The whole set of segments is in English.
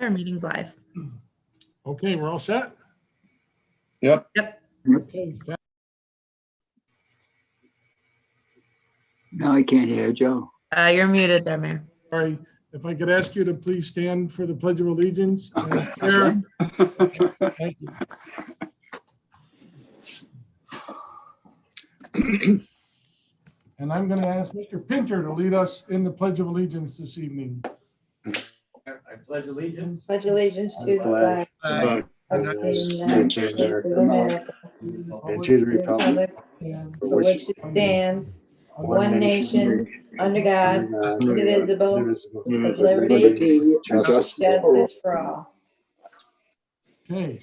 Our meeting's live. Okay, we're all set? Yep. Yep. Okay, No, I can't hear Joe. You're muted there, Mayor. sorry. If I could ask you to please stand for the Pledge of Allegiance. Okay. Chair, thank you. And I'm going to ask Mr. Pinter to lead us in the Pledge of Allegiance this evening. I pledge allegiance. Pledge allegiance to the flag of the United States of America, And to the republic for which it stands, one nation, under God, indivisible, with liberty, justice for all. Okay.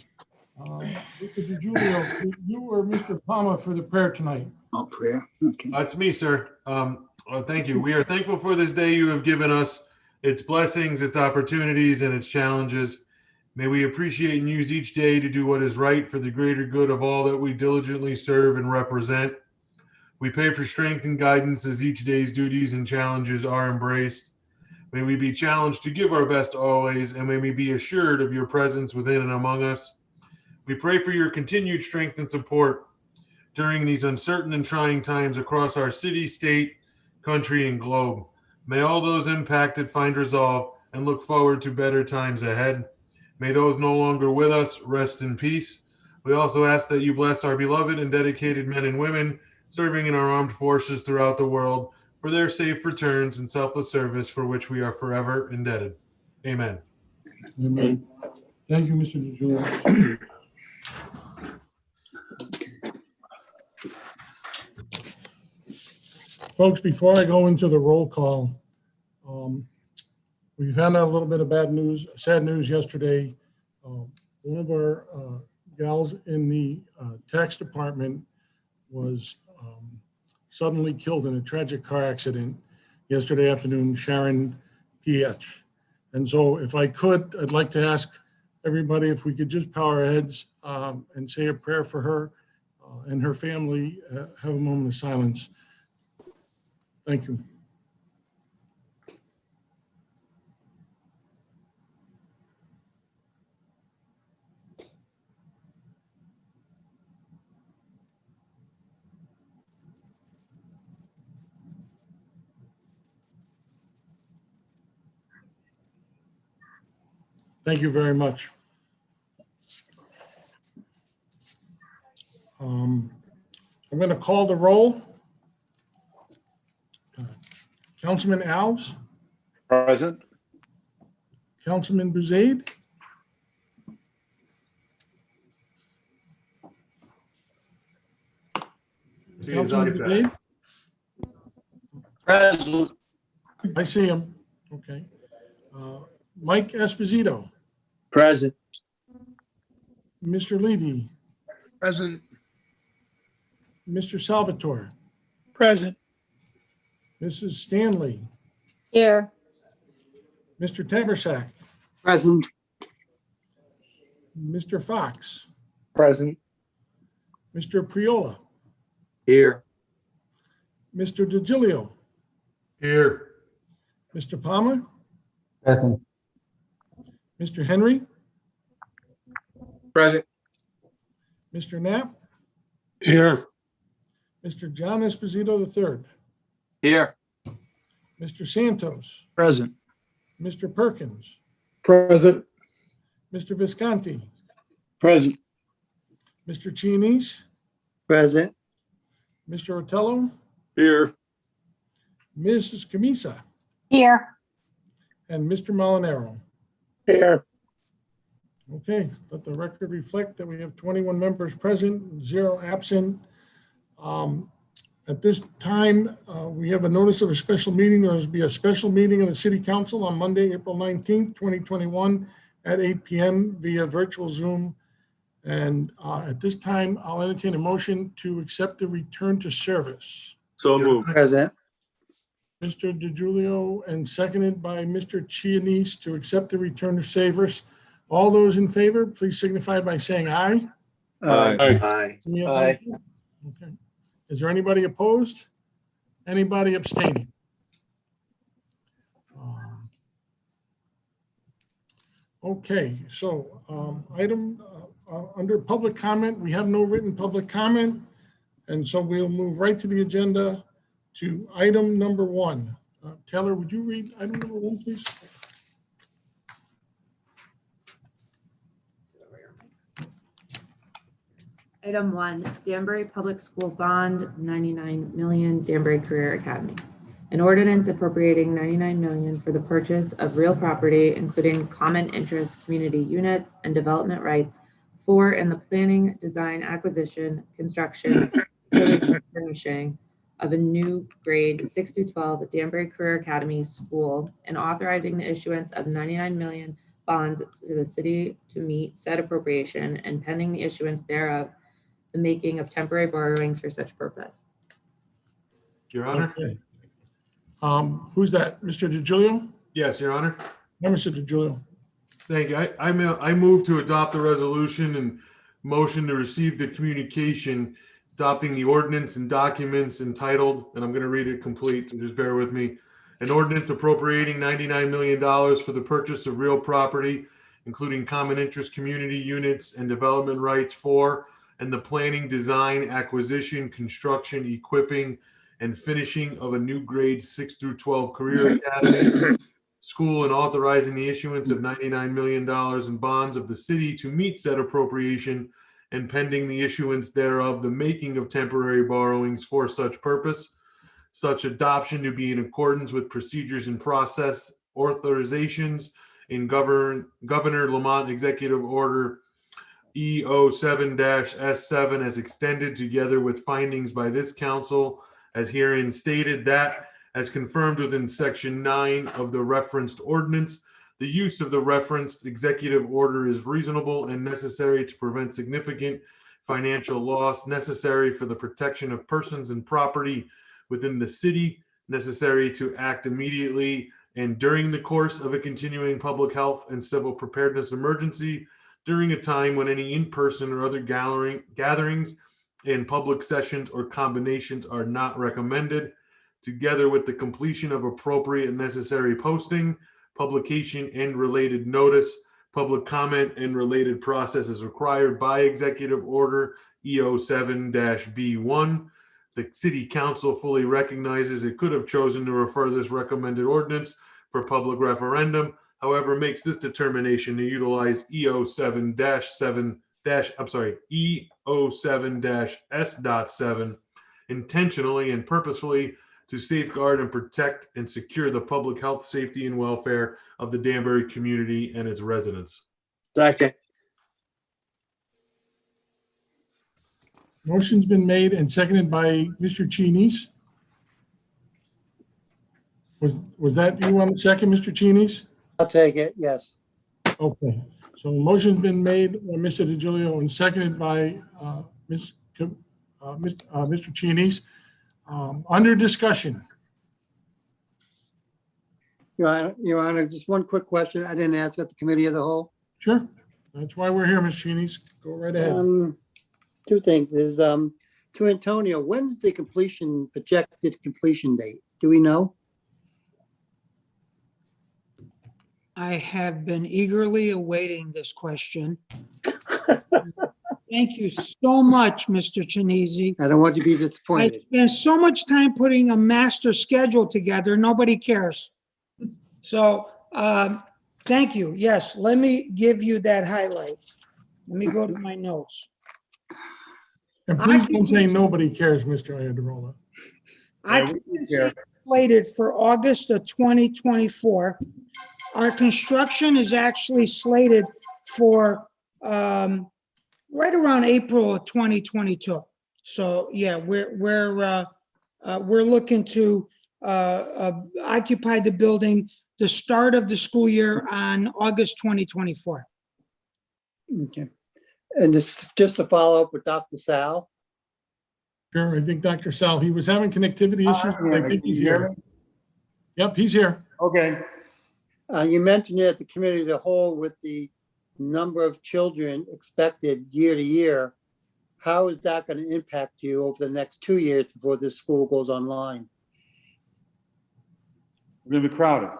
Mr. DiGiulio, you or Mr. Palma for the prayer tonight? Oh, prayer. Okay. It's me, sir. Thank you. We are thankful for this day you have given us, its blessings, its opportunities, and its challenges. May we appreciate and use each day to do what is right for the greater good of all that we diligently serve and represent. We pray for strength and guidance as each day's duties and challenges are embraced. May we be challenged to give our best always, and may we be assured of your presence within and among us. We pray for your continued strength and support during these uncertain and trying times across our city, state, country, and globe. May all those impacted find resolve and look forward to better times ahead. May those no longer with us rest in peace. We also ask that you bless our beloved and dedicated men and women serving in our armed forces throughout the world for their safe returns and selfless service for which we are forever indebted. Amen. Amen. Thank you, Mr. DiGiulio. Folks, before I go into the roll call, we found out a little bit of bad news, sad news yesterday. One of our gals in the tax department was suddenly killed in a tragic car accident yesterday afternoon, Sharon P.H. And so if I could, I'd like to ask everybody if we could just bow our heads and say a prayer for her and her family, have a moment of silence. Thank you. Thank you very much. I'm going to call the roll. Councilman Alves, Present. Councilman Buzade, See his Councilman iPad. Buzade. Present. I see him. Okay. Mike Esposito, Present. Mr. Levy, Present. Mr. Salvatore, Present. Mrs. Stanley, Here. Mr. Tabersack, Present. Mr. Fox, Present. Mr. Priola, Here. Mr. DiGiulio, Here. Mr. Palmer, Present. Mr. Henry, Present. Mr. Knapp, Here. Mr. John Esposito III, Here. Mr. Santos, Present. Mr. Perkins, Present. Mr. Visconti, Present. Mr. Chianese, Present. Mr. Otello, Here. Mrs. Camisa, Here. and Mr. Molinaro. Here. Okay, let the record reflect that we have 21 members present, 0 absent. At this time, we have a notice of a special meeting. There will be a special meeting of the City Council on Monday, April 19th, 2021 at 8 p.m. via virtual Zoom. And at this time, I'll entertain a motion to accept the return to service. So moved. Present. Mr. DiGiulio and seconded by Mr. Chianese to accept the return to service. All those in favor, please signify by saying aye. Aye. Any Aye. opposed? Okay. Is there anybody opposed? Anybody abstaining? Okay, so item under public comment, we have no written public comment. And so we'll move right to the agenda to item number 1. Taylor, would you read item number 1, please? Item 1, Danbury Public School Bond, 99 million, Danbury Career Academy. An ordinance appropriating 99 million for the purchase of real property, including common interest community units and development rights for and the planning, design, acquisition, construction, and furnishing of a new grade 6 through 12 at Danbury Career Academy School, and authorizing the issuance of 99 million bonds to the city to meet said appropriation, and pending the issuance thereof, the making of temporary borrowings for such purpose. Your Honor? Okay. Who's that? Mr. DiGiulio? Yes, Your Honor. No, Mr. DiGiulio. Thank you. I move to adopt the resolution and motion to receive the communication adopting the ordinance and documents entitled, and I'm going to read it complete, so just bear with me. An ordinance appropriating $99 million for the purchase of real property, including common interest community units and development rights for, and the planning, design, acquisition, construction, equipping, and finishing of a new grade 6 through 12 career academy school, and authorizing the issuance of $99 million in bonds of the city to meet said appropriation, and pending the issuance thereof, the making of temporary borrowings for such purpose. Such adoption to be in accordance with procedures and process authorizations in Governor Lamont Executive Order EO7-S7 as extended, together with findings by this council as herein stated, that as confirmed within section 9 of the referenced ordinance, the use of the referenced executive order is reasonable and necessary to prevent significant financial loss necessary for the protection of persons and property within the city, necessary to act immediately and during the course of a continuing public health and civil preparedness emergency, during a time when any in-person or other gatherings and public sessions or combinations are not recommended, together with the completion of appropriate and necessary posting, publication and related notice, public comment and related process as required by Executive Order EO7-B1. The City Council fully recognizes it could have chosen to refer this recommended ordinance for public referendum, however, makes this determination to utilize EO7-S.7 intentionally and purposefully to safeguard and protect and secure the public health, safety, and welfare of the Danbury community and its residents. Second. Motion's been made and seconded by Mr. Cheney. Was that you on the second, Mr. Cheney? I'll take it, yes. Okay, so motion's been made by Mr. DiGiulio and seconded by Mr. Cheney. Under discussion. Your Honor, just one quick question. I didn't ask at the committee of the whole. Sure, that's why we're here, Ms. Cheney. Go right ahead. Two things is, to Antonio, when's the projected completion date? Do we know? I have been eagerly awaiting this question. Thank you so much, Mr. Chinese. I don't want you to be I disappointed. spent so much time putting a master schedule together, nobody cares. So, thank you. Yes, let me give you that highlight. Let me go to my notes. And please don't say nobody cares, Mr. Iadarola. Occupancy slated for August of 2024. Our construction is actually slated for right around April of 2022. So yeah, we're looking to occupy the building the start of the school year on August 2024. Okay. And just to follow up with Dr. Sal. Sure, I think Dr. Sal, he was having connectivity issues, but I think he's here. Yep, he's here. Okay. You mentioned it at the committee of the whole with the number of children expected year to year. How is that going to impact you over the next 2 years before this school goes online? We're gonna be crowded.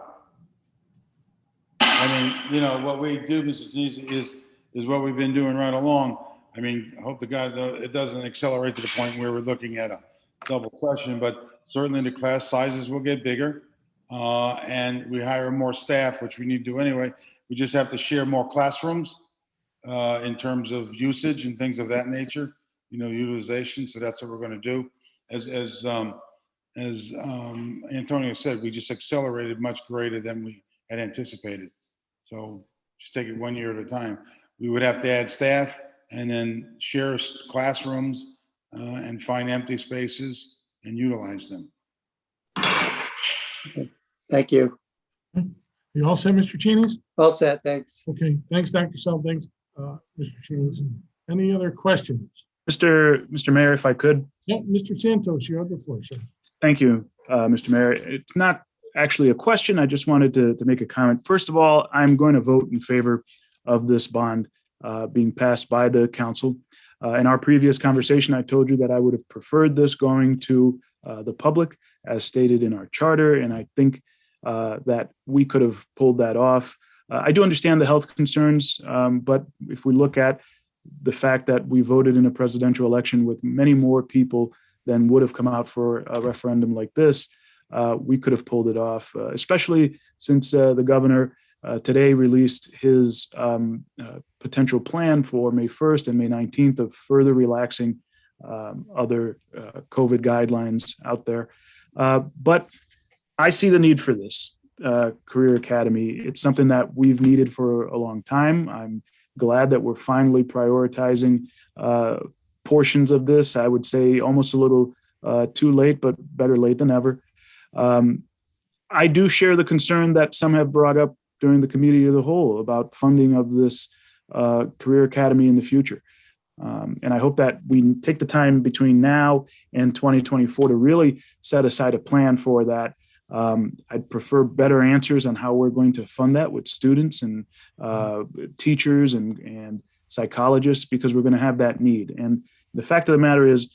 I mean, you know, what we do, Mrs. Denise, is what we've been doing right along. I mean, I hope to God though it doesn't accelerate to the point where we're looking at a double session, but certainly the class sizes will get bigger. And we hire more staff, which we need to do anyway. We just have to share more classrooms in terms of usage and things of that nature, you know, utilization. So that's what we're going to do. As Antonio said, we just accelerated much greater than we had anticipated. So just take it 1 year at a time. We would have to add staff and then share classrooms and find empty spaces and utilize them. Thank you. You all set, Mr. Cheney? All set, thanks. Okay, thanks, Dr. Sell. Thanks, Mr. Cheney. Any other questions? Mr. Mayor, if I could. Yeah, Mr. Santos, you have the floor, sir. Thank you, Mr. Mayor. It's not actually a question. I just wanted to make a comment. First of all, I'm going to vote in favor of this bond being passed by the council. In our previous conversation, I told you that I would have preferred this going to the public as stated in our charter. And I think that we could have pulled that off. I do understand the health concerns, but if we look at the fact that we voted in a presidential election with many more people than would have come out for a referendum like this, we could have pulled it off, especially since the governor today released his potential plan for May 1st and May 19th of further relaxing other COVID guidelines out there. But I see the need for this Career Academy. It's something that we've needed for a long time. I'm glad that we're finally prioritizing portions of this. I would say almost a little too late, but better late than ever. I do share the concern that some have brought up during the committee of the whole about funding of this Career Academy in the future. And I hope that we take the time between now and 2024 to really set aside a plan for that. I'd prefer better answers on how we're going to fund that with students and teachers and psychologists, because we're going to have that need. And the fact of the matter is,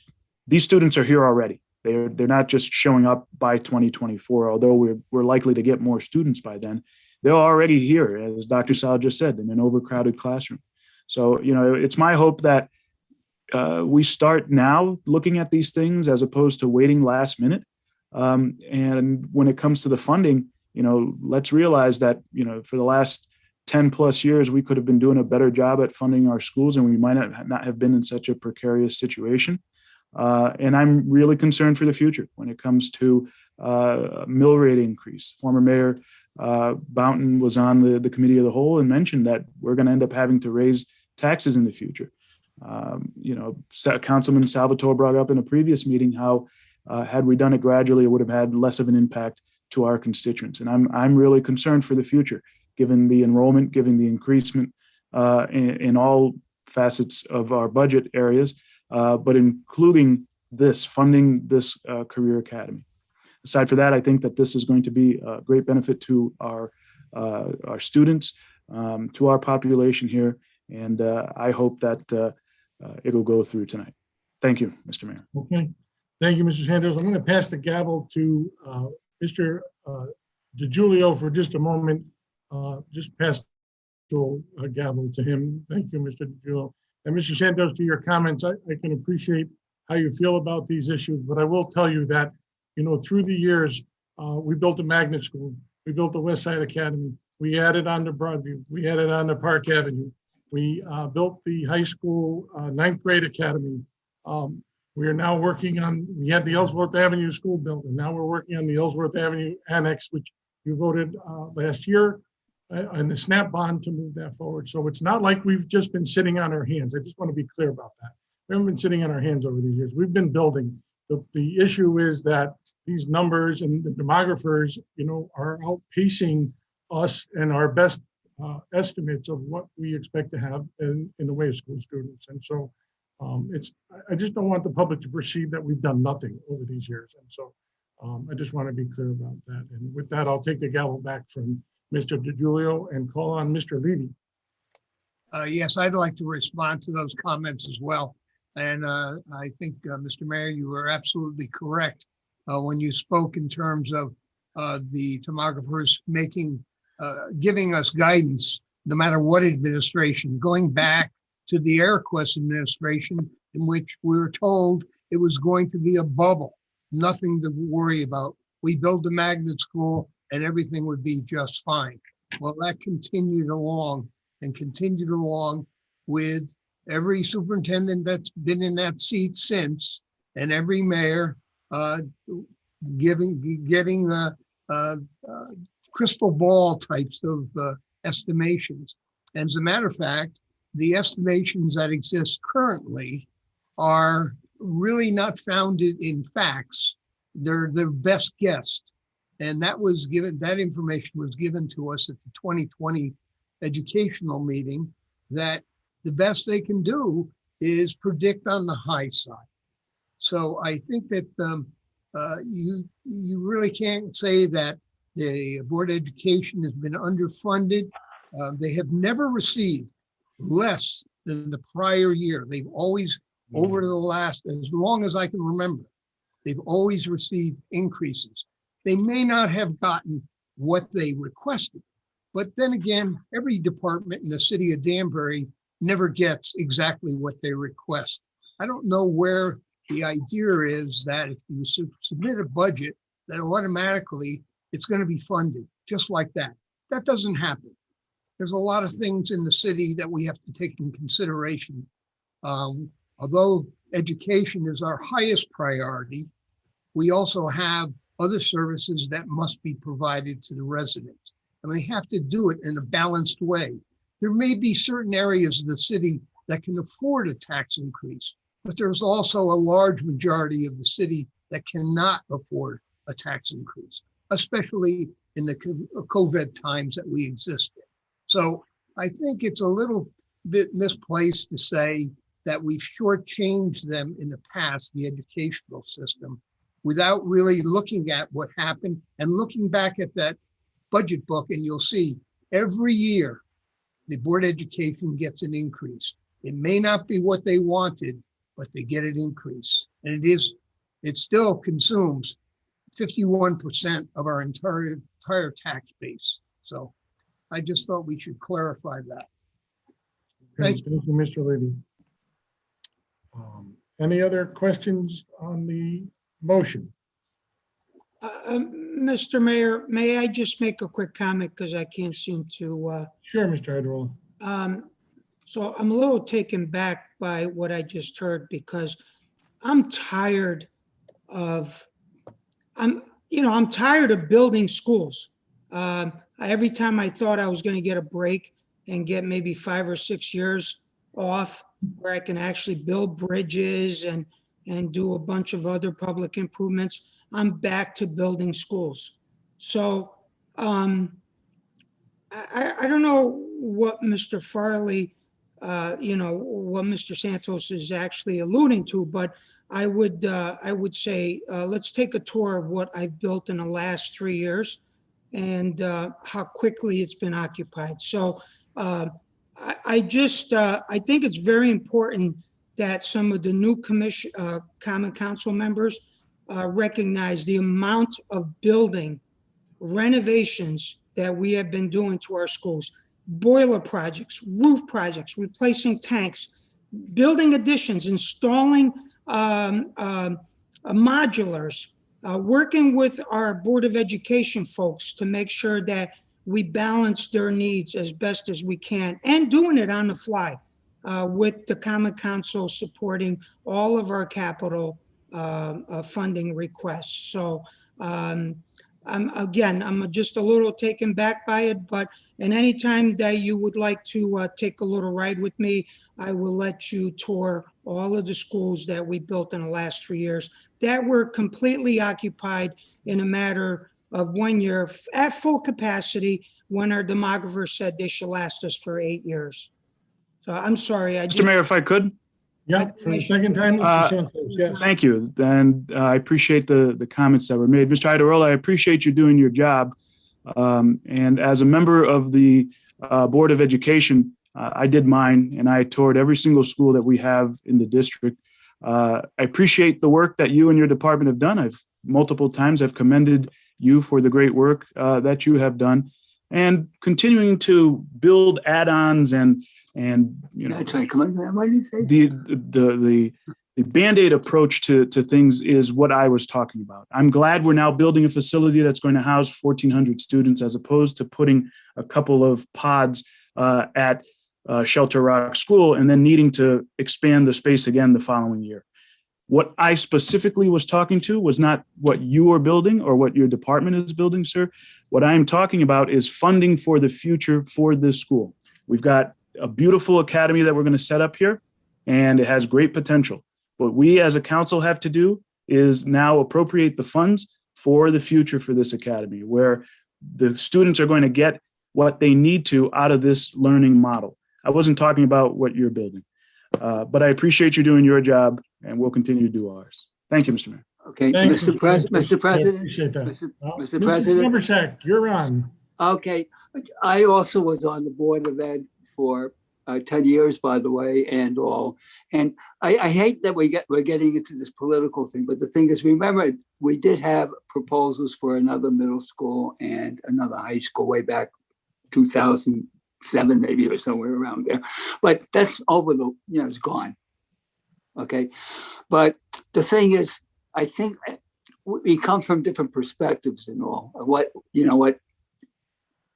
these students are here already. They're not just showing up by 2024, although we're likely to get more students by then. They're already here, as Dr. Sal just said, in an overcrowded classroom. So, you know, it's my hope that we start now looking at these things as opposed to waiting last minute. And when it comes to the funding, you know, let's realize that, you know, for the last 10 plus years, we could have been doing a better job at funding our schools, and we might not have been in such a precarious situation. And I'm really concerned for the future when it comes to mill rate increase. Former Mayor Bounton was on the committee of the whole and mentioned that we're going to end up having to raise taxes in the future. You know, Councilman Salvatore brought up in a previous meeting how had we done it gradually, it would have had less of an impact to our constituents. And I'm really concerned for the future, given the enrollment, given the increasement in all facets of our budget areas, but including this, funding this Career Academy. Aside from that, I think that this is going to be a great benefit to our students, to our population here, and I hope that it'll go through tonight. Thank you, Mr. Mayor. Okay. Thank you, Mr. Santos. I'm going to pass the gavel to Mr. DiGiulio for just a moment. Just pass the gavel to him. Thank you, Mr. DiGiulio. And Mr. Santos, to your comments, I can appreciate how you feel about these issues, but I will tell you that, you know, through the years, we built a magnet school. We built the West Side Academy. We added on to Broadview. We added on to Park Avenue. We built the high school 9th grade academy. We are now working on, we had the Ellsworth Avenue school built, and now we're working on the Ellsworth Avenue annex, which you voted last year, and the SNAP bond to move that forward. So it's not like we've just been sitting on our hands. I just want to be clear about that. We haven't been sitting on our hands over these years. We've been building. The issue is that these numbers and the demographers, you know, are outpacing us and our best estimates of what we expect to have in the way of school students. And so I just don't want the public to perceive that we've done nothing over these years. And so I just want to be clear about that. And with that, I'll take the gavel back from Mr. DiGiulio and call on Mr. Levy. Yes, I'd like to respond to those comments as well. And I think, Mr. Mayor, you were absolutely correct when you spoke in terms of the demographers making giving us guidance, no matter what administration, going back to the Airquest administration, in which we were told it was going to be a bubble, nothing to worry about. We built a magnet school and everything would be just fine. Well, that continued along with every superintendent that's been in that seat since, and every mayor getting crystal ball types of estimations. And as a matter of fact, the estimations that exist currently are really not founded in facts. They're their best guess. And that information was given to us at the 2020 educational meeting, that the best they can do is predict on the high side. So I think that you really can't say that the Board of Education has been underfunded. They have never received less than the prior year. They've always, over the last, as long as I can remember, they've always received increases. They may not have gotten what they requested, but then again, every department in the city of Danbury never gets exactly what they request. I don't know where the idea is that if you submit a budget, that automatically it's going to be funded just like that. That doesn't happen. There's a lot of things in the city that we have to take in consideration. Although education is our highest priority, we also have other services that must be provided to the residents. And we have to do it in a balanced way. There may be certain areas of the city that can afford a tax increase, but there's also a large majority of the city that cannot afford a tax increase, especially in the COVID times that we exist in. So I think it's a little bit misplaced to say that we've shortchanged them in the past, the educational system, without really looking at what happened and looking back at that budget book, and you'll see every year the Board of Education gets an increase. It may not be what they wanted, but they get an increase. And it still consumes 51% of our entire tax base. So I just thought we should clarify that. Thank you, Mr. Levy. Any other questions on the motion? Mr. Mayor, may I just make a quick comment because I can't seem to. Sure, Mr. Hydrola. So I'm a little taken back by what I just heard, because I'm tired of building schools. Every time I thought I was going to get a break and get maybe 5 or 6 years off where I can actually build bridges and do a bunch of other public improvements, I'm back to building schools. So I don't know what Mr. Farley, what Mr. Santos is actually alluding to, but I would say, let's take a tour of what I've built in the last 3 years and how quickly it's been occupied. So I think it's very important that some of the new Common Council members recognize the amount of building renovations that we have been doing to our schools. Boiler projects, roof projects, replacing tanks, building additions, installing modulars, working with our Board of Education folks to make sure that we balance their needs as best as we can, and doing it on the fly with the Common Council supporting all of our capital funding requests. So I'm just a little taken back by it, but and any time that you would like to take a little ride with me, I will let you tour all of the schools that we built in the last 3 years that were completely occupied in a matter of 1 year at full capacity when our demographer said they should last us for 8 years. So I'm sorry. Mr. Mayor, if I could. Yeah, for the second time, Mr. Santos, yes. Thank you. And I appreciate the comments that were made. Mr. Hydrola, I appreciate you doing your job. And as a member of the Board of Education, I did mine, and I toured every single school that we have in the district. I appreciate the work that you and your department have done. Multiple times I've commended you for the great work that you have done. and continuing to build add-ons and you know, That's right. Come on, what did you say? the Band-Aid approach to things is what I was talking about. I'm glad we're now building a facility that's going to house 1,400 students as opposed to putting a couple of pods at Shelter Rock School and then needing to expand the space again the following year. What I specifically was talking to was not what you are building or what your department is building, sir. What I'm talking about is funding for the future for this school. We've got a beautiful academy that we're going to set up here, and it has great potential. What we as a council have to do is now appropriate the funds for the future for this academy, where the students are going to get what they need to out of this learning model. I wasn't talking about what you're building, but I appreciate you doing your job, and we'll continue to do ours. Thank you, Mr. Mayor. Okay, Thank Mr. you, Mr. President. I appreciate that. Mr. President. Neversek, you're on. Okay, I also was on the Board of Ed for 10 years, by the way, and all. And I hate that we're getting into this political thing, but the thing is, remember, we did have proposals for another middle school and another high school way back 2007, maybe, or somewhere around there. But that's over the, you know, it's gone. Okay, but the thing is, I think we come from different perspectives and all.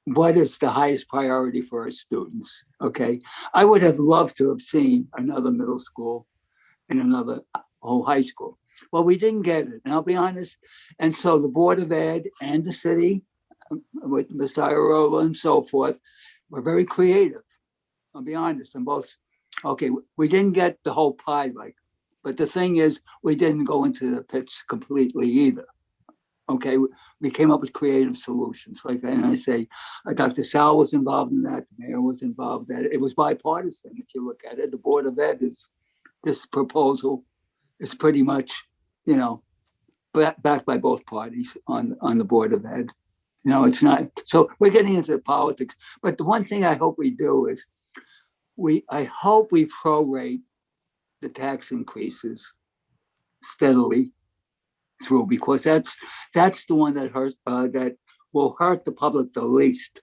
What is the highest priority for our students? Okay, I would have loved to have seen another middle school and another whole high school. Well, we didn't get it, and I'll be honest. And so the Board of Ed and the city, with Mr. Iola and so forth, were very creative. I'll be honest, and both. Okay, we didn't get the whole pie, but the thing is, we didn't go into the pits completely either. Okay, we came up with creative solutions. Like, and I say, Dr. Sal was involved in that. The mayor was involved in it. It was bipartisan. If you look at it, the Board of Ed this proposal is pretty much, you know, backed by both parties on the Board of Ed. You know, it's not. So we're getting into politics. But the one thing I hope we do is, I hope we prorate the tax increases steadily through, because that's the one that hurts, that will hurt the public the least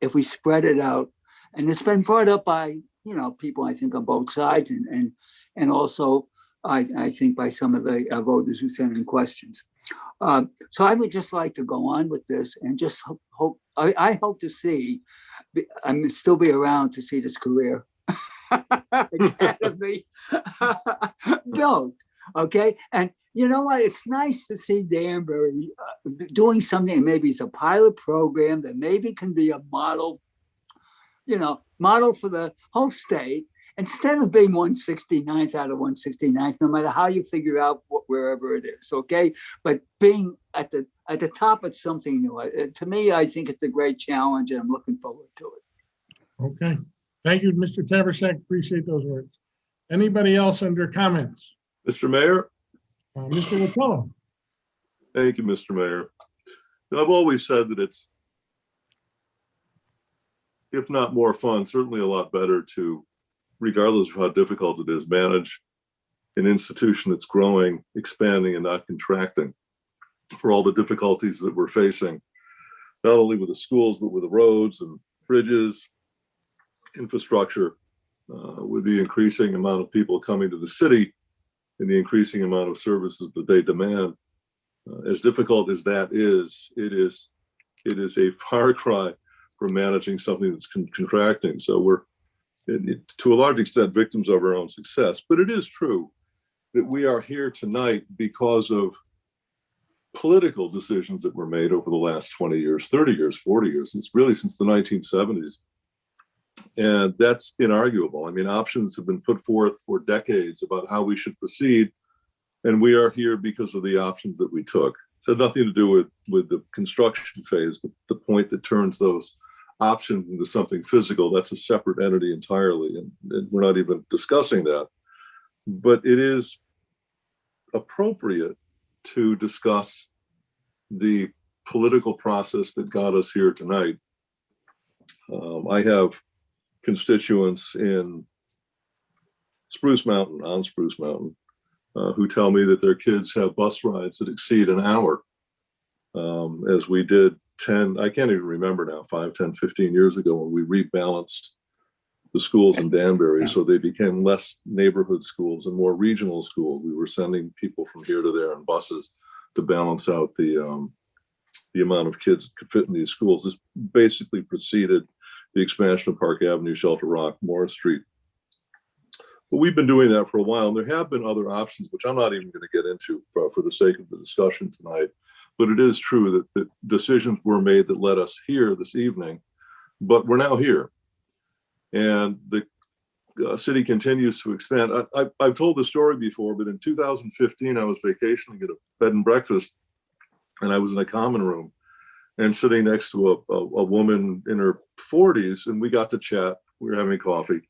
if we spread it out. And it's been brought up by, you know, people, I think, on both sides, and also I think by some of the voters who sent in questions. So I would just like to go on with this and just hope. I hope to see. I'm still be around to see this career academy built. Okay, and you know what? It's nice to see Danbury doing something. Maybe it's a pilot program that maybe can be a model, you know, model for the whole state, instead of being 169th out of 169th, no matter how you figure out wherever it is. Okay, but being at the top of something new. To me, I think it's a great challenge, and I'm looking forward to it. Okay. Thank you, Mr. Taversek. Appreciate those words. Anybody else under comments? Mr. Mayor? Mr. McCullough. Thank you, Mr. Mayor. I've always said that it's, if not more fun, certainly a lot better to, regardless of how difficult it is, manage an institution that's growing, expanding, and not contracting, for all the difficulties that we're facing, not only with the schools, but with the roads and bridges, infrastructure, with the increasing amount of people coming to the city and the increasing amount of services that they demand. As difficult as that is, it is a far cry from managing something that's contracting. So we're, to a large extent, victims of our own success. But it is true that we are here tonight because of political decisions that were made over the last 20 years, 30 years, 40 years. It's really since the 1970s. And that's inarguable. I mean, options have been put forth for decades about how we should proceed. And we are here because of the options that we took. It had nothing to do with the construction phase, the point that turns those options into something physical. That's a separate entity entirely. And we're not even discussing that. But it is appropriate to discuss the political process that got us here tonight. I have constituents in Spruce Mountain, on Spruce Mountain, who tell me that their kids have bus rides that exceed an hour, as we did I can't even remember now, 5, 10, 15 years ago when we rebalanced the schools in Danbury. So they became less neighborhood schools and more regional schools. We were sending people from here to there on buses to balance out the amount of kids that could fit in these schools. This basically preceded the expansion of Park Avenue, Shelter Rock, Morris Street. But we've been doing that for a while. And there have been other options, which I'm not even going to get into for the sake of the discussion tonight. But it is true that decisions were made that led us here this evening, but we're now here. And the city continues to expand. I've told the story before, but in 2015, I was vacationing at a bed and breakfast, and I was in a common room and sitting next to a woman in her 40s, and we got to chat. We were having coffee,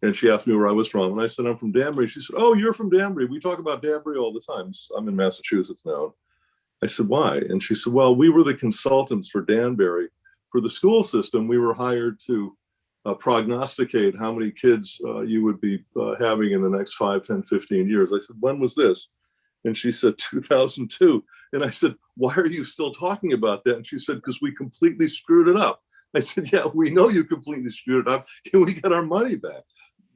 and she asked me where I was from, and I said, I'm from Danbury. She said, oh, you're from Danbury. We talk about Danbury all the time. I'm in Massachusetts now. I said, why? And she said, well, we were the consultants for Danbury. For the school system, we were hired to prognosticate how many kids you would be having in the next 5, 10, 15 years. I said, when was this? And she said, 2002. And I said, why are you still talking about that? And she said, because we completely screwed it up. I said, yeah, we know you completely screwed it up. Can we get our money back?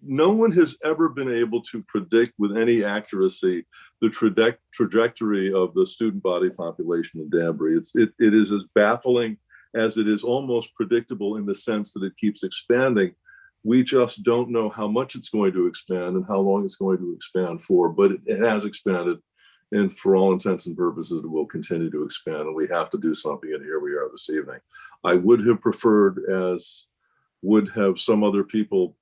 No one has ever been able to predict with any accuracy the trajectory of the student body population in Danbury. It is as baffling as it is almost predictable in the sense that it keeps expanding. We just don't know how much it's going to expand and how long it's going to expand for, but it has expanded. And for all intents and purposes, it will continue to expand, and we have to do something, and here we are this evening. I would have preferred, as would have some other people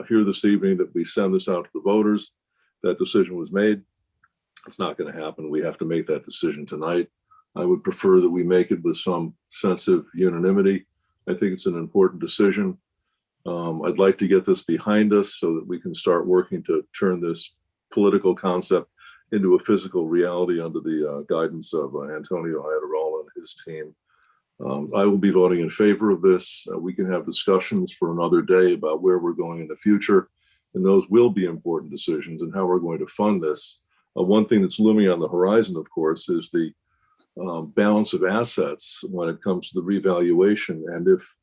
here this evening, that we send this out to the voters. That decision was made. It's not going to happen. We have to make that decision tonight. I would prefer that we make it with some sense of unanimity. I think it's an important decision. I'd like to get this behind us so that we can start working to turn this political concept into a physical reality under the guidance of Antonio Iadarola and his team. I will be voting in favor of this. We can have discussions for another day about where we're going in the future, and those will be important decisions and how we're going to fund this. One thing that's looming on the horizon, of course, is the balance of assets when it comes to the revaluation. And if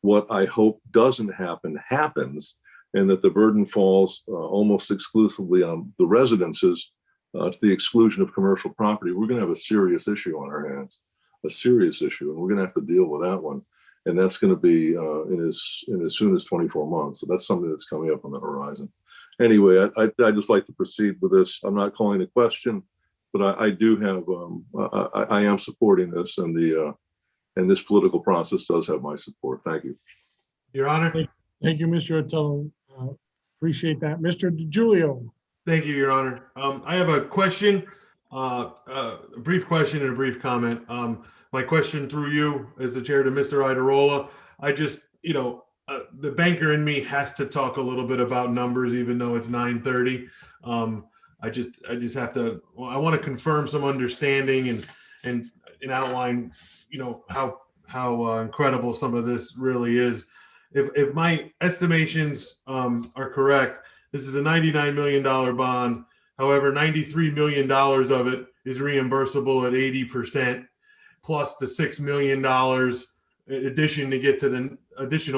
what I hope doesn't happen happens, and that the burden falls almost exclusively on the residences to the exclusion of commercial property, we're going to have a serious issue on our hands, a serious issue, and we're going to have to deal with that one. And that's going to be in as soon as 24 months. So that's something that's coming up on the horizon. Anyway, I just like to proceed with this. I'm not calling the question, but I do have, I am supporting this, and this political process does have my support. Thank you. Your Honor. Thank you, Mr. Otello. Appreciate that. Mr. DiGiulio. Thank you, Your Honor. I have a question, a brief question and a brief comment. My question through you as the chair to Mr. Iadarola. I just, the banker in me has to talk a little bit about numbers, even though it's 9:30. I just have to. Well, I want to confirm some understanding and outline, how incredible some of this really is. If my estimations are correct, this is a $99 million bond. However, $93 million of it is reimbursable at 80%, plus the $6 million additional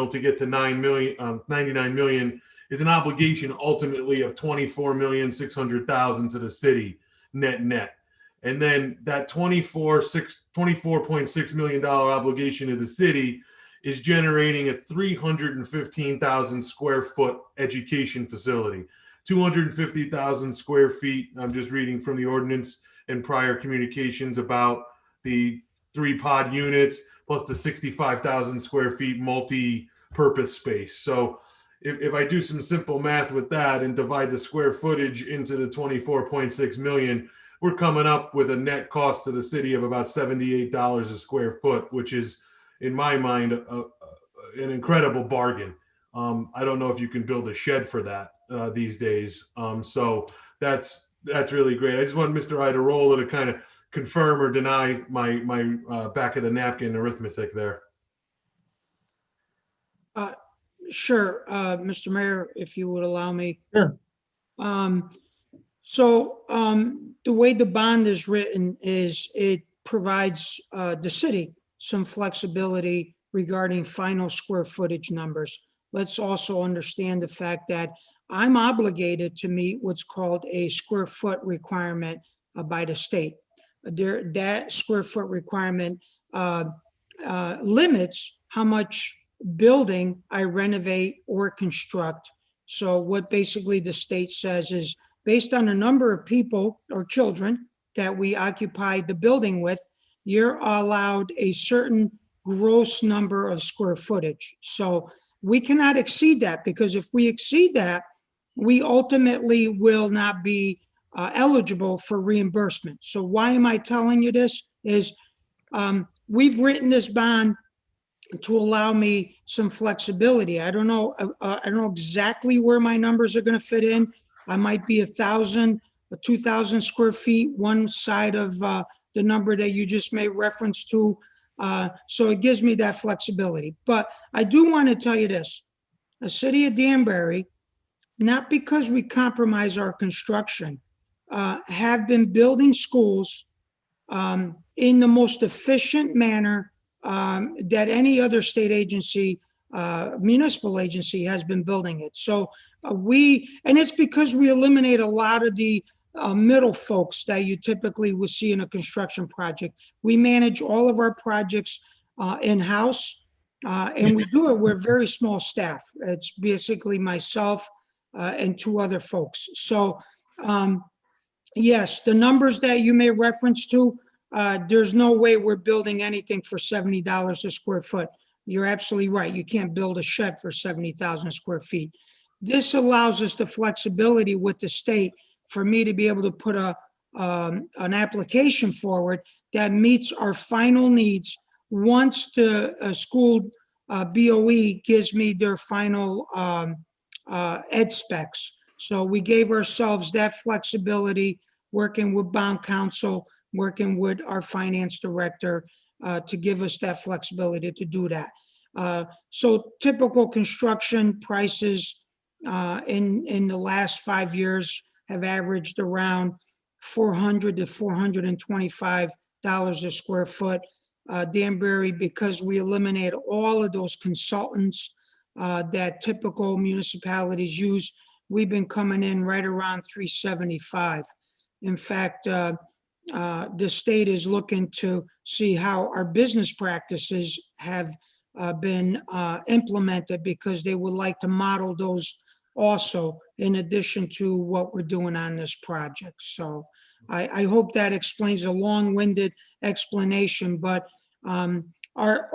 to get to 99 million is an obligation ultimately of $24,600,000 to the city net. And then that $24.6 million obligation to the city is generating a 315,000 square foot education facility, 250,000 square feet. I'm just reading from the ordinance and prior communications about the 3 pod units, plus the 65,000 square feet multi-purpose space. So if I do some simple math with that and divide the square footage into the 24.6 million, we're coming up with a net cost to the city of about $78 a square foot, which is, in my mind, an incredible bargain. I don't know if you can build a shed for that these days. So that's really great. I just want Mr. Iadarola to kind of confirm or deny my back of the napkin arithmetic there. Sure, Mr. Mayor, if you would allow me. Sure. The way the bond is written is it provides the city some flexibility regarding final square footage numbers. Let's also understand the fact that I'm obligated to meet what's called a square foot requirement by the state. That square foot requirement limits how much building I renovate or construct. So what basically the state says is, based on the number of people or children that we occupy the building with, you're allowed a certain gross number of square footage. So we cannot exceed that, because if we exceed that, we ultimately will not be eligible for reimbursement. So why am I telling you this? Is we've written this bond to allow me some flexibility. I don't know exactly where my numbers are going to fit in. I might be 1,000 or 2,000 square feet, one side of the number that you just made reference to. So it gives me that flexibility. But I do want to tell you this: the city of Danbury, not because we compromise our construction, have been building schools in the most efficient manner that any other state agency, municipal agency has been building it. So and it's because we eliminate a lot of the middle folks that you typically would see in a construction project. We manage all of our projects in-house, and we do it with very small staff. It's basically myself and 2 other folks. So yes, the numbers that you may reference to, there's no way we're building anything for $70 a square foot. You're absolutely right. You can't build a shed for 70,000 square feet. This allows us the flexibility with the state for me to be able to put an application forward that meets our final needs once the school BOE gives me their final ed specs. So we gave ourselves that flexibility, working with bond counsel, working with our finance director to give us that flexibility to do that. So typical construction prices in the last 5 years have averaged around $400 to $425 a square foot. Danbury, because we eliminate all of those consultants that typical municipalities use, we've been coming in right around $375. In fact, the state is looking to see how our business practices have been implemented, because they would like to model those also, in addition to what we're doing on this project. So I hope that explains a long-winded explanation, but our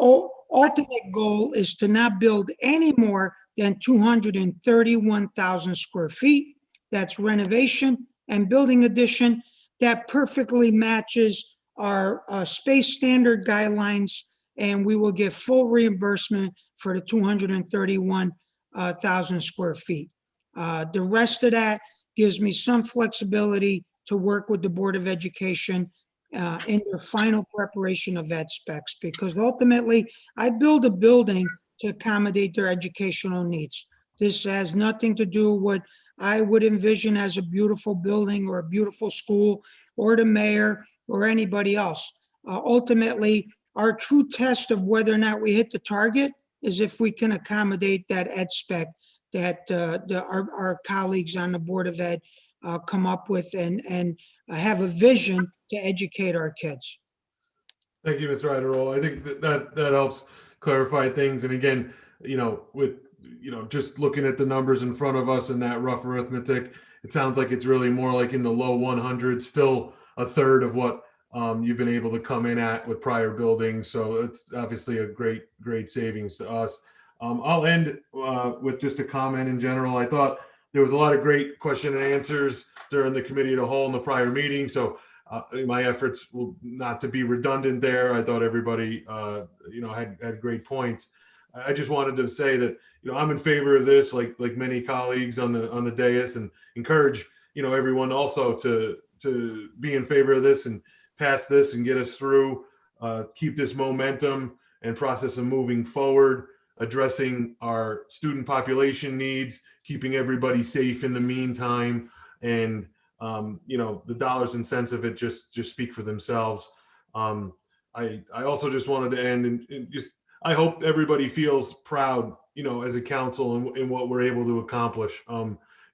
ultimate goal is to not build any more than 231,000 square feet. That's renovation and building addition. That perfectly matches our space standard guidelines, and we will get full reimbursement for the 231,000 square feet. The rest of that gives me some flexibility to work with the Board of Education in their final preparation of ed specs, because ultimately I build a building to accommodate their educational needs. This has nothing to do with what I would envision as a beautiful building or a beautiful school or the mayor or anybody else. Ultimately, our true test of whether or not we hit the target is if we can accommodate that ed spec that our colleagues on the Board of Ed come up with and have a vision to educate our kids. Thank you, Mr. Iderol. I think that helps clarify things. And again, with just looking at the numbers in front of us and that rough arithmetic, it sounds like it's really more like in the low 100s, still a third of what you've been able to come in at with prior buildings. So it's obviously a great savings to us. I'll end with just a comment in general. I thought there was a lot of great question and answers during the committee of the whole in the prior meeting. So my efforts will not to be redundant there. I thought everybody, had great points. I just wanted to say that, I'm in favor of this, like many colleagues on the dais, and encourage, everyone also to be in favor of this and pass this and get us through, keep this momentum and process of moving forward, addressing our student population needs, keeping everybody safe in the meantime, and the dollars and cents of it just speak for themselves. I also just wanted to end and just, I hope everybody feels proud, as a council in what we're able to accomplish.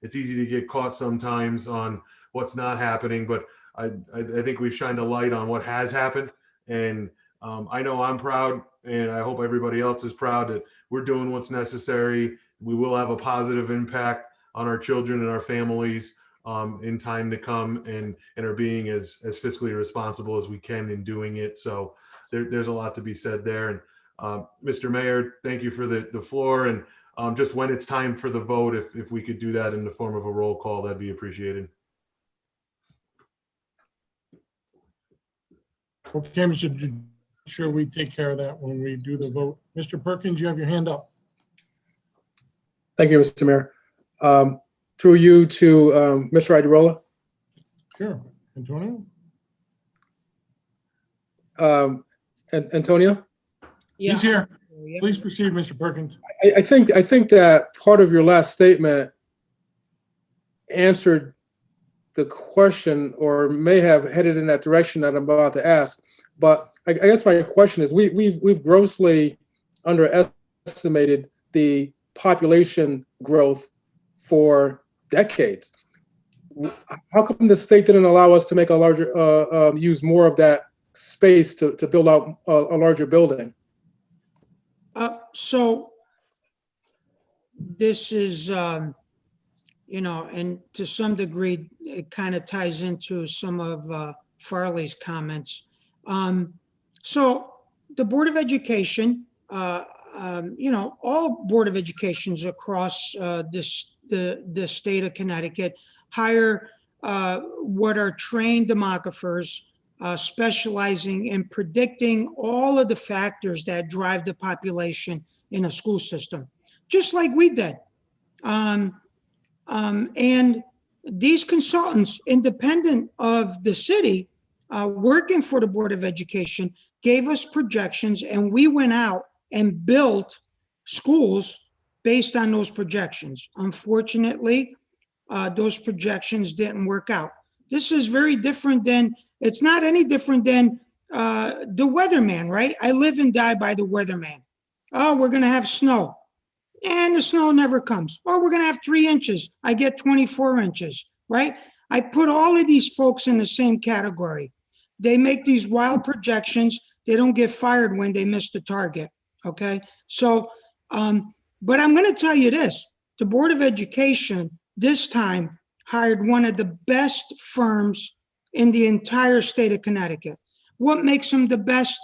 It's easy to get caught sometimes on what's not happening, but I think we've shined a light on what has happened. And I know I'm proud, and I hope everybody else is proud that we're doing what's necessary. We will have a positive impact on our children and our families in time to come, and are being as fiscally responsible as we can in doing it. So there's a lot to be said there. And Mr. Mayor, thank you for the floor. And just when it's time for the vote, if we could do that in the form of a roll call, that'd be appreciated. Okay, Mr. Sure, we take care of that when we do the vote. Mr. Perkins, you have your hand up. Thank you, Mr. Mayor. Through you to Mr. Idarola. Sure. Antonio? Antonio? Yeah. He's here. Please proceed, Mr. Perkins. I think that part of your last statement answered the question, or may have headed in that direction that I'm about to ask. But I guess my question is, we've grossly underestimated the population growth for decades. How come the state didn't allow us to make a larger, use more of that space to build out a larger building? So this is, and to some degree, it kind of ties into some of Farley's comments. So the Board of Education, all Board of Educations across the state of Connecticut hire what are trained demographers specializing in predicting all of the factors that drive the population in a school system, just like we did. And these consultants, independent of the city, working for the Board of Education, gave us projections, and we went out and built schools based on those projections. Unfortunately, those projections didn't work out. This is very different than, it's not any different than the weatherman, right? I live and die by the weatherman. Oh, we're gonna have snow. And the snow never comes. Or we're gonna have 3 inches. I get 24 inches, right? I put all of these folks in the same category. They make these wild projections. They don't get fired when they miss the target, okay? So, but I'm gonna tell you this, the Board of Education this time hired one of the best firms in the entire state of Connecticut. What makes them the best?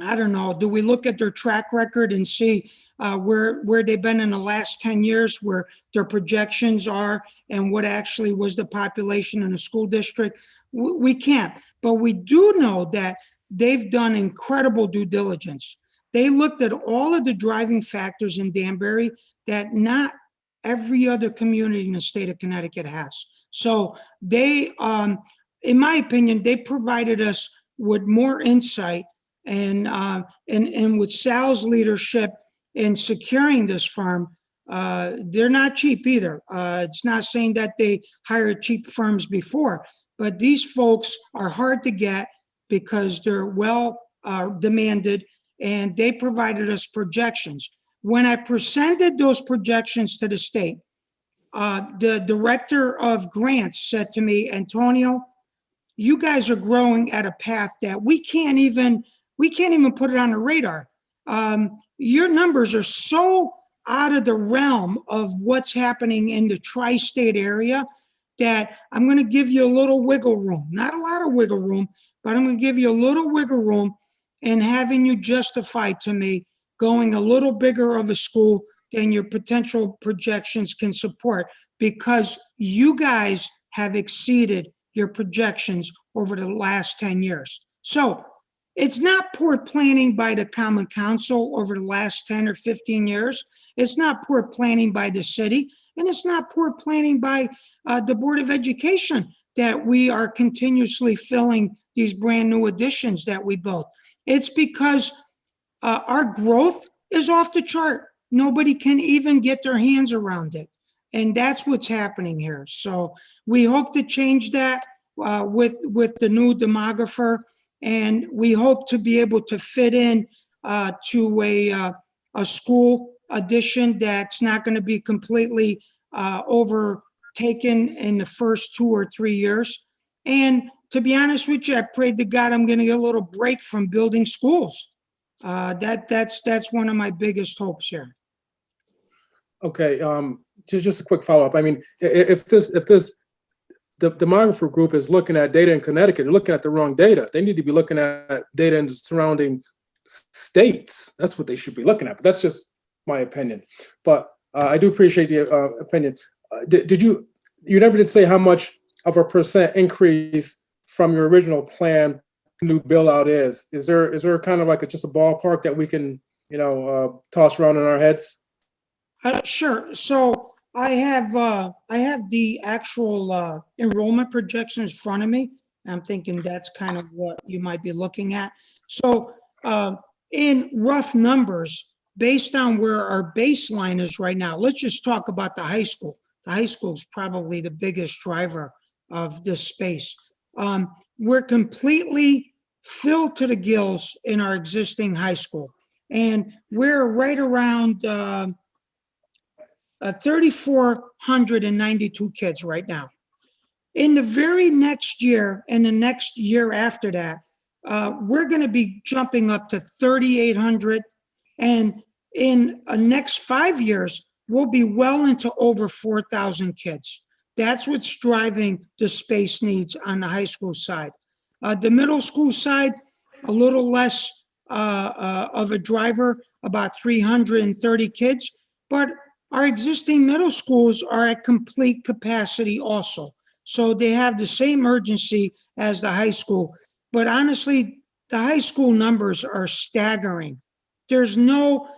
I don't know. Do we look at their track record and see where they've been in the last 10 years, where their projections are, and what actually was the population in a school district? We can't, but we do know that they've done incredible due diligence. They looked at all of the driving factors in Danbury that not every other community in the state of Connecticut has. So they, in my opinion, they provided us with more insight, and with Sal's leadership in securing this firm. They're not cheap either. It's not saying that they hired cheap firms before, but these folks are hard to get because they're well demanded, and they provided us projections. When I presented those projections to the state, the director of grants said to me, Antonio, you guys are growing at a path that we can't even put it on the radar. Your numbers are so out of the realm of what's happening in the tri-state area that I'm going to give you a little wiggle room, not a lot of wiggle room, but I'm going to give you a little wiggle room in having you justify to me going a little bigger of a school than your potential projections can support, because you guys have exceeded your projections over the last 10 years. So it's not poor planning by the Common Council over the last 10 or 15 years. It's not poor planning by the city, and it's not poor planning by the Board of Education that we are continuously filling these brand new additions that we built. It's because our growth is off the chart. Nobody can even get their hands around it. And that's what's happening here. So we hope to change that with the new demographer. And we hope to be able to fit in to a school addition that's not going to be completely overtaken in the first 2 or 3 years. And to be honest with you, I prayed to God I'm going to get a little break from building schools. That's one of my biggest hopes here. Okay, just a quick follow-up. I mean, if the demographer group is looking at data in Connecticut, they're looking at the wrong data. They need to be looking at data in the surrounding states. That's what they should be looking at, but that's just my opinion. But I do appreciate the opinion. You never did say how much of a percent increase from your original plan new bill out is. Is there kind of like just a ballpark that we can, toss around in our heads? Sure. So I have the actual enrollment projections in front of me. I'm thinking that's kind of what you might be looking at. So in rough numbers, based on where our baseline is right now, let's just talk about the high school. The high school is probably the biggest driver of this space. We're completely filled to the gills in our existing high school. And we're right around 3,492 kids right now. In the very next year and the next year after that, we're going to be jumping up to 3,800. And in the next 5 years, we'll be well into over 4,000 kids. That's what's driving the space needs on the high school side. The middle school side, a little less of a driver, about 330 kids, but our existing middle schools are at complete capacity also. So they have the same urgency as the high school. But honestly, the high school numbers are staggering. There's no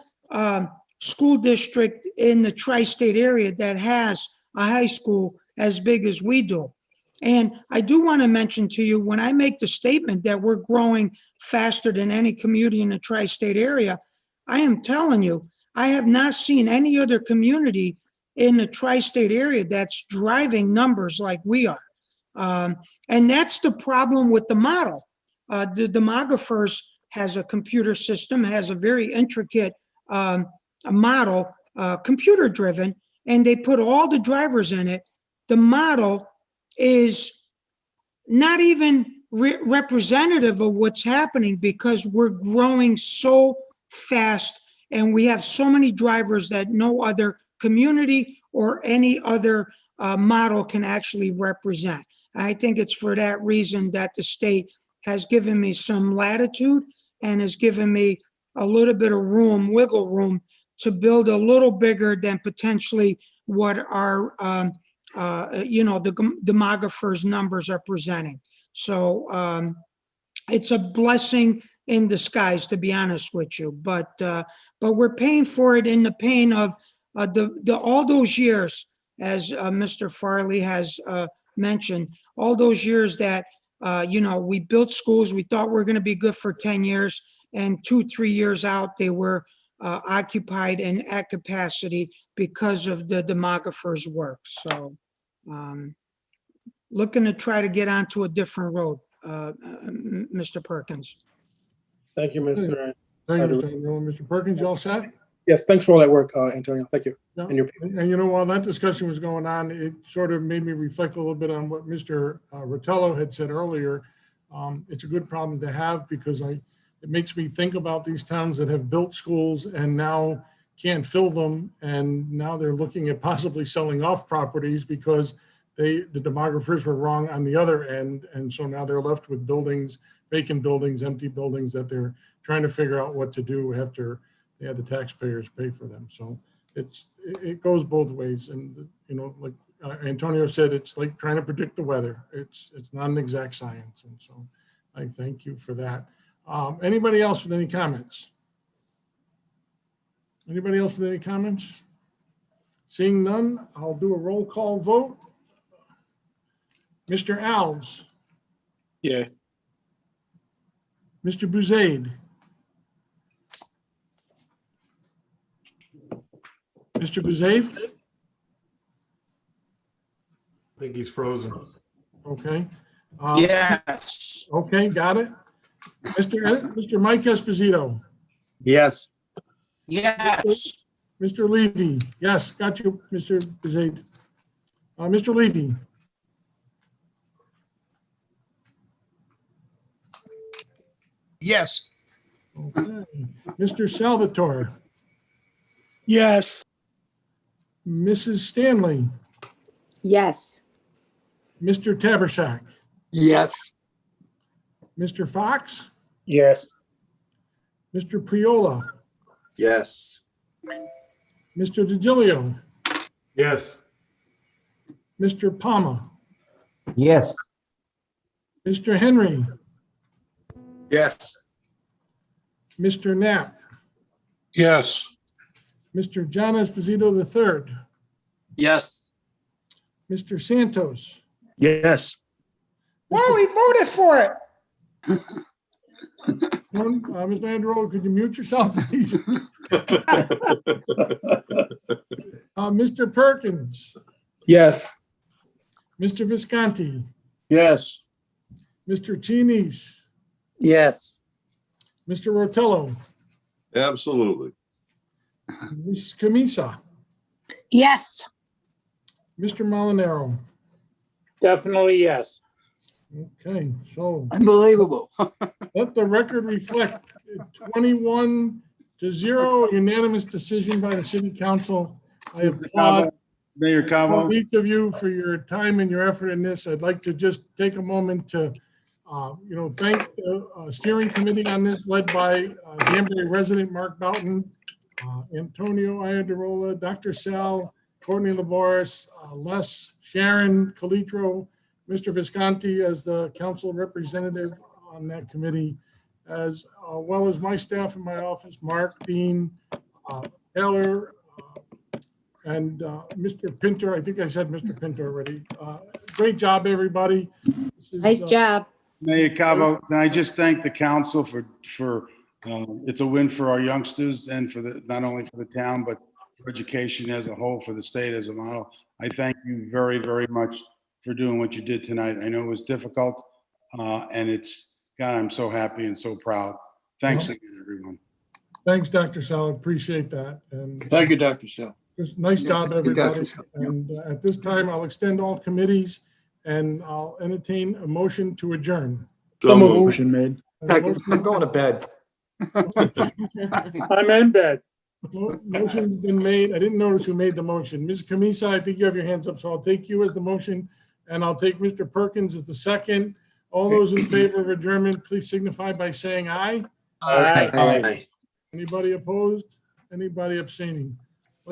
school district in the tri-state area that has a high school as big as we do. And I do want to mention to you, when I make the statement that we're growing faster than any community in the tri-state area, I am telling you, I have not seen any other community in the tri-state area that's driving numbers like we are. And that's the problem with the model. The demographers has a computer system, has a very intricate model, computer driven, and they put all the drivers in it. The model is not even representative of what's happening because we're growing so fast and we have so many drivers that no other community or any other model can actually represent. I think it's for that reason that the state has given me some latitude and has given me a little bit of room, wiggle room, to build a little bigger than potentially what our, the demographers' numbers are presenting. So it's a blessing in disguise, to be honest with you. But we're paying for it in the pain of all those years, as Mr. Farley has mentioned, all those years that we built schools. We thought we were going to be good for 10 years, and 2-3 years out, they were occupied and at capacity because of the demographers' work. So looking to try to get onto a different road, Mr. Perkins. Thank you, Mr. Thank you, Mr. Antonio. Mr. Perkins, you all set? Yes, thanks for all that work, Antonio. Thank you. Yeah. And your And while that discussion was going on, it sort of made me reflect a little bit on what Mr. Rotello had said earlier. It's a good problem to have because it makes me think about these towns that have built schools and now can't fill them. And now they're looking at possibly selling off properties because the demographers were wrong on the other end. And so now they're left with buildings, vacant buildings, empty buildings that they're trying to figure out what to do after they had the taxpayers pay for them. So it goes both ways. And, like Antonio said, it's like trying to predict the weather. It's not an exact science. And so I thank you for that. Anybody else with any comments? Anybody else with any comments? Seeing none, I'll do a roll call vote. Mr. Alves. Yeah. Mr. Bouzaid. Mr. Bouzaid? I think he's frozen. Okay. Yes. Okay, got it. Mr. Mike Esposito, Yes. Yes. Mr. Levy. Yes, got you, Mr. Bezat. Mr. Levy, Yes. okay. Mr. Salvatore, Yes. Mrs. Stanley, Yes. Mr. Tabersack, Yes. Mr. Fox, Yes. Mr. Priola, Yes. Mr. DiGilio, Yes. Mr. Palma, Yes. Mr. Henry, Yes. Mr. Knapp, Yes. Mr. John Esposito III, Yes. Mr. Santos. Yes. Whoa, he voted for it. Mr. Andrew, could you mute yourself, please? Mr. Perkins, Yes. Mr. Visconti, Yes. Mr. Chinese, Yes. Mr. Rotello, Absolutely. Mrs. Camisa, Yes. Mr. Molinaro. Definitely yes. Okay, so Unbelievable. let the record reflect 21-0 unanimous decision by the city council. I applaud Mayor Cabo, each of you for your time and your effort in this. I'd like to just take a moment to, thank the steering committee on this, led by Danbury resident Mark Boughton, Antonio Iadarola, Dr. Sal, Courtney Laboris, Les, Sharon Calitro, Mr. Visconti as the council representative on that committee, as well as my staff in my office, Mark, Dean, Taylor, and Mr. Pinter. I think I said Mr. Pinter already. Great job, everybody. Nice job. Mayor Cabo, can I just thank the council for it's a win for our youngsters and for not only for the town, but for education as a whole, for the state as a model. I thank you very, very much for doing what you did tonight. I know it was difficult, and God, I'm so happy and so proud. Thanks again, everyone. Thanks, Dr. Sal. Appreciate that. And Thank you, Dr. Sal. just nice job, everybody. And at this time, I'll extend all committees and I'll entertain a motion to adjourn. So moved. Motion made. I'm going to bed. I'm in bed. Motion's been made. I didn't notice who made the motion. Ms. Camisa, I think you have your hands up, so I'll take you as the motion and I'll take Mr. Perkins as the second. All those in favor of adjournment, please signify by saying aye. Aye. Anybody opposed? Anybody abstaining?